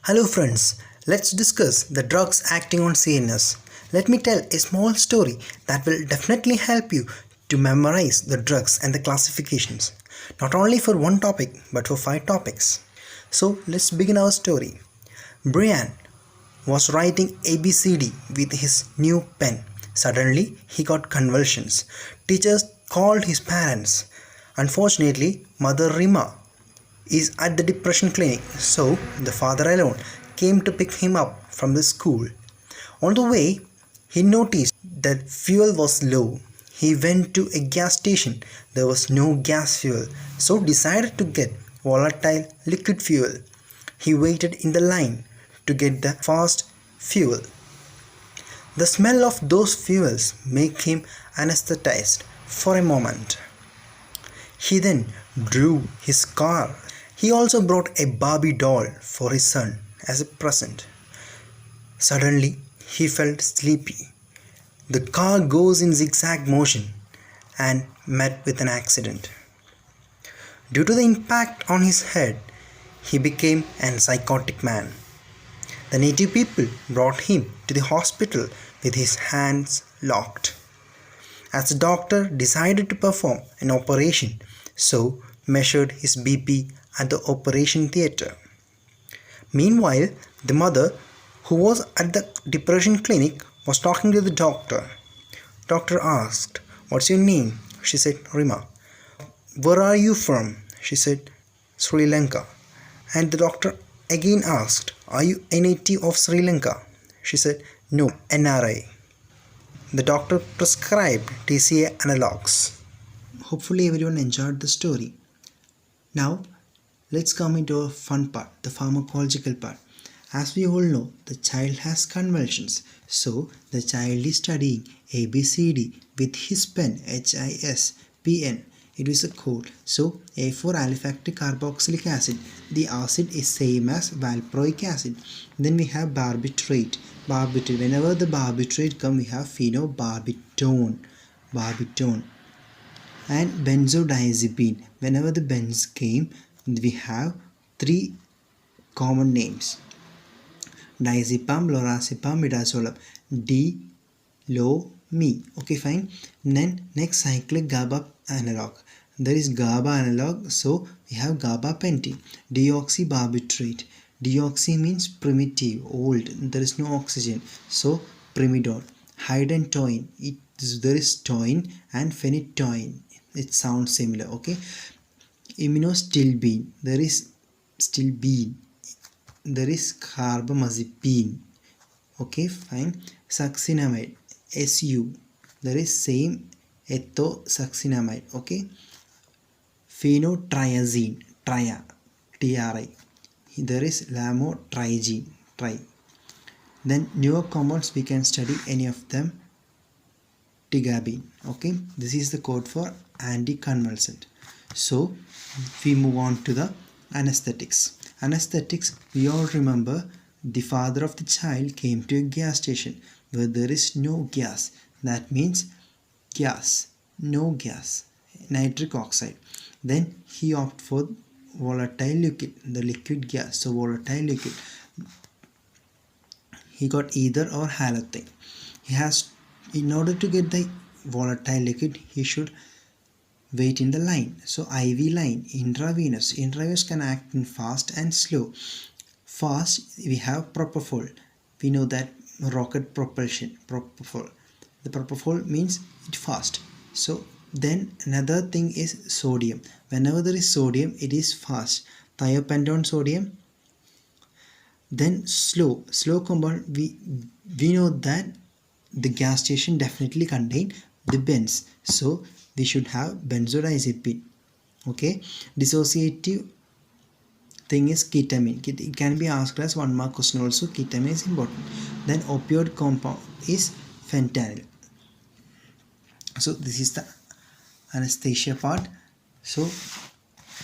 Hello friends, let's discuss the drugs acting on CNS. Let me tell a small story that will definitely help you to memorize the drugs and the classifications. Not only for one topic but for 5 topics. So let's begin our story. Brian was writing ABCD with his new pen. Suddenly he got convulsions. Teachers called his parents. Unfortunately, Mother Rima is at the depression clinic, so the father alone came to pick him up from the school. On the way, he noticed that fuel was low. He went to a gas station. There was no gas fuel, so decided to get volatile liquid fuel. He waited in the line to get the fast fuel. The smell of those fuels made him anesthetized for a moment. He then drove his car. He also brought a Barbie doll for his son as a present. Suddenly, he felt sleepy. The car goes in zigzag motion and met with an accident. Due to the impact on his head, he became a psychotic man. The native people brought him to the hospital with his hands locked. As the doctor decided to perform an operation, so measured his BP at the operation theatre. Meanwhile, the mother, who was at the depression clinic, was talking to the doctor. Doctor asked, "What's your name?" She said, "Rima." "Where are you from?" She said, "Sri Lanka." And the doctor again asked, "Are you a native of Sri Lanka?" She said, "No, NRI." The doctor prescribed TCA analogs. Hopefully everyone enjoyed the story. Now, let's come into a fun part, the pharmacological part. As we all know, the child has convulsions. So, the child is studying ABCD with his pen, HISPN. It is a code. So, A for aliphatic carboxylic acid. The acid is same as valproic acid. Then we have barbiturate. Barbiturate. Whenever the barbiturate comes, we have phenobarbital. Barbital. And benzodiazepine. Whenever the benz came, we have 3 common names: diazepam, lorazepam, midazolam. D, lo, me. Okay, fine. Then next cyclic GABA analog. There is GABA analog, so we have gabapentin. Deoxybarbiturate. Deoxy means primitive, old. There is no oxygen, so primidone. Hydantoin. There is toin and phenytoin. It sounds similar. Okay. Immunostilbene. There is stilbene. There is carbamazepine. Okay, fine. Succinamide. SU. There is same ethosuxcinamide. Okay. Phenotryazine. Tria. TRI. There is lamotrigine. Tri. Then newer compounds, we can study any of them. Tigabine. Okay, this is the code for anticonvulsant. So we move on to the anesthetics. Anesthetics, we all remember the father of the child came to a gas station where there is no gas. That means gas, no gas, nitric oxide. Then he opted for volatile liquid, the liquid gas. So volatile liquid. He got either or halothane. He has, in order to get the volatile liquid, he should wait in the line. So IV line, intravenous. Intravenous can act in fast and slow. Fast, we have propofol. We know that rocket propulsion, propofol. The propofol means it fast. So then another thing is sodium. Whenever there is sodium, it is fast. Thiopentone sodium. Then slow compound, we know that the gas station definitely contain the benz, so we should have benzodiazepine. Okay, dissociative thing is ketamine. It can be asked as 1 mark question also. Ketamine is important. Then opioid compound is fentanyl. So this is the anesthesia part. So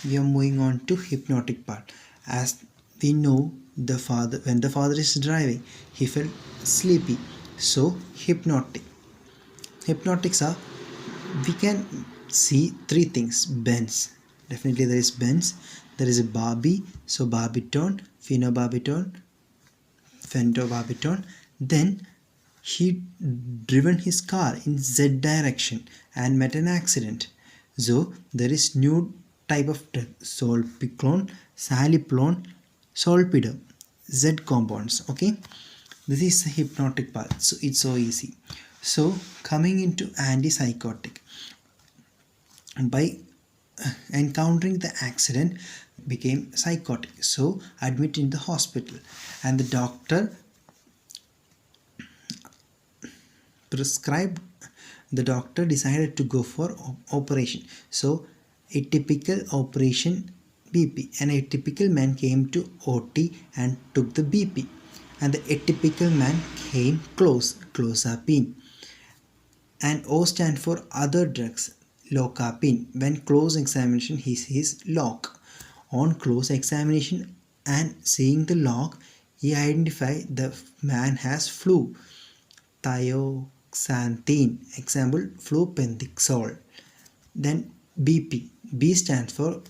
we are moving on to hypnotic part. As we know, the father, when the father is driving, he felt sleepy. So hypnotics are, we can see 3 things. Benz, definitely there is benz. There is a Barbie, so barbiton, phenobarbital, phenobarbital. Then he driven his car in Z direction and met an accident. So there is new type of drug, solpiclone, saliplone, solpidem, Z compounds. Okay, this is the hypnotic part, so it's so easy. So coming into antipsychotic, by encountering the accident became psychotic, so admit in the hospital, and the doctor prescribed, the doctor decided to go for operation. So a typical operation BP, an atypical man came to OT and took the BP, and the atypical man came clozapine, and O stand for other drugs, locapine. When close examination he sees lock. On close examination and seeing the lock, he identified the man has flu, thioxanthine, example flupentixol. Then BP, B stands for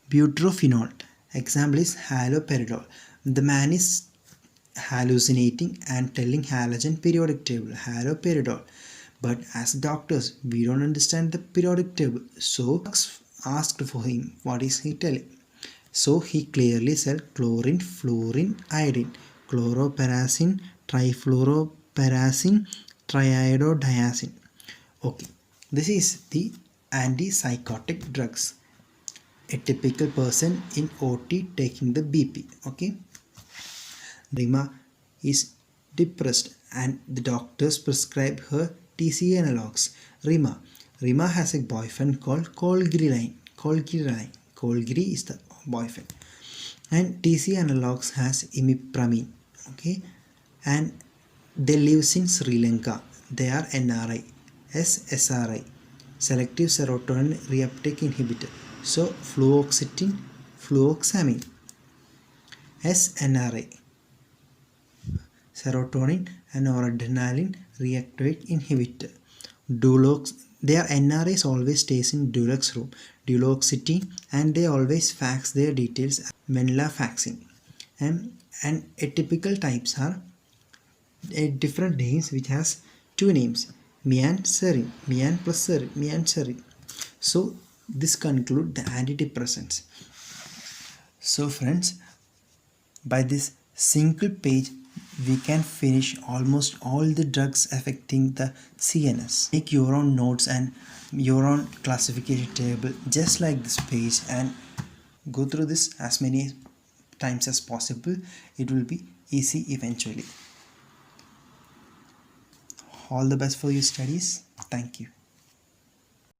butyrophenol, example is haloperidol. The man is hallucinating and telling halogen periodic table, haloperidol, but as doctors we don't understand the periodic table, so asked for him what is he telling. So he clearly said chlorine, fluorine, iodine, chloropyrazine, trifluoroperazine, triiododiazine. Okay, this is the antipsychotic drugs. A typical person in OT taking the BP. Okay, Rima is depressed and the doctors prescribe her TC analogs. Rima has a boyfriend called Colgiri. Colgiri is the boyfriend. And TC analogs has imipramine. Okay, and they live in Sri Lanka. They are NRI, SSRI, selective serotonin reuptake inhibitor. So fluoxetine, fluoxamine, SNRI, serotonin and noradrenaline reuptake inhibitor. Their NRIs always stays in Dulux room, duloxetine, and they always fax their details venlafaxine. And atypical types are different names which has two names, mian serine, mian plus serine, mian serine. So this conclude the antidepressants. So friends, by this single page we can finish almost all the drugs affecting the CNS. Make your own notes and your own classification table just like this page and go through this as many times as possible. It will be easy eventually. All the best for your studies. Thank you.